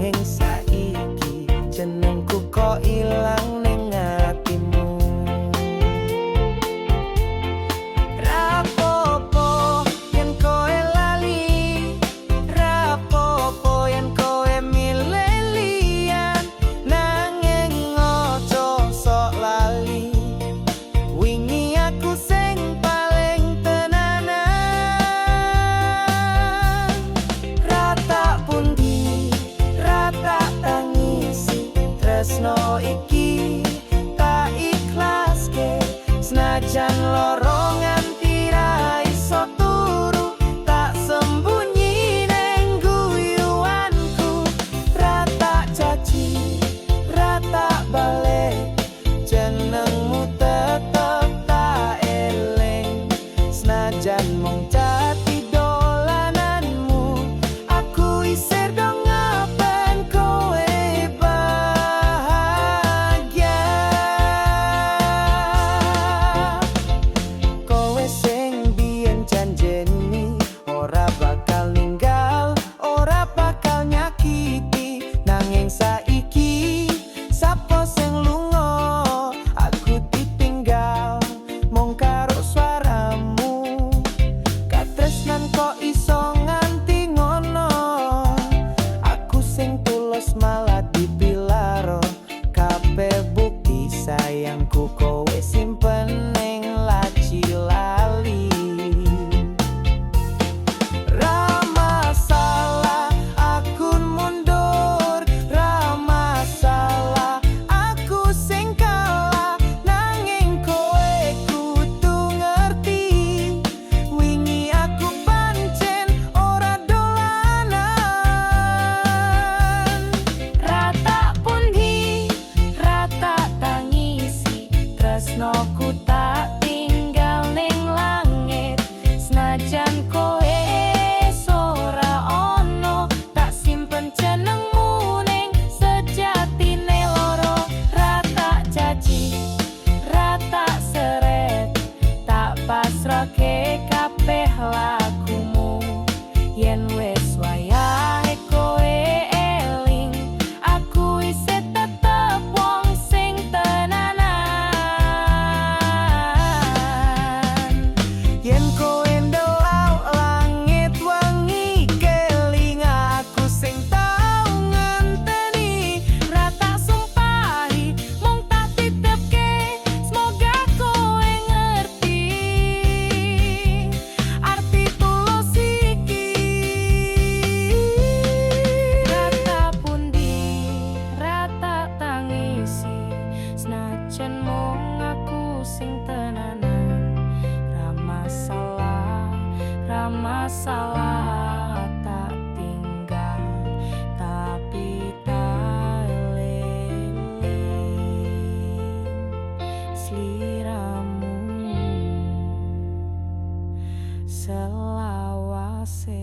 nanging saiki jenengku kok ilang ning atimu. Rapopo yen koe lali, rapopo yen koe milih liyan, nanging ojo sok lali. Wingi aku sing paling tenanan. Rata pundi, rata tangisi, tresno iki tak ikhlaske. Senajan loro nganti ra iso turu, tak sembunyi neng guyuanku. Rata caci, rata balik, jenengmu tetep tak eling. Senajan mung jati dolananmu, aku isih dong ngapen kowe bahagia. Kowe sing biyen janjeni ora bakal ninggal, ora bakal nyakiti, nanging saiki sapa sing lunga, aku ditinggal mung karo swaramu. Katresnan kok iso nganti ngono, aku sing tulus malah dipilaro. Kabeh bukti sayangku kowe simpen ning laci lali. Ra masalah aku mundur, ra masalah aku sing kalah, nanging kowe kudu ngerti, wingi aku pancen ora dolanan. Rata pundi, rata tangisi, tresnoku tak tinggal ning langit. Senajan kowe ora ono, tak simpen jenengmu ning sejatine loro. Rata caci, rata seret, tak pasrahke kabeh lakumu. Yen wis wayahe kowe eling, aku isih tetep wong sing tenanan. Yen kowe ndelok langit wengi keling, aku sing tau ngenteni. Rata sumpahi mung tak titipke, semoga kowe ngerti arti tulus iki. Rata pundi, rata tangisi, senajan mung aku sing tenanan. Ra masalah tak tinggal, tapi tak eling sliramu selawase.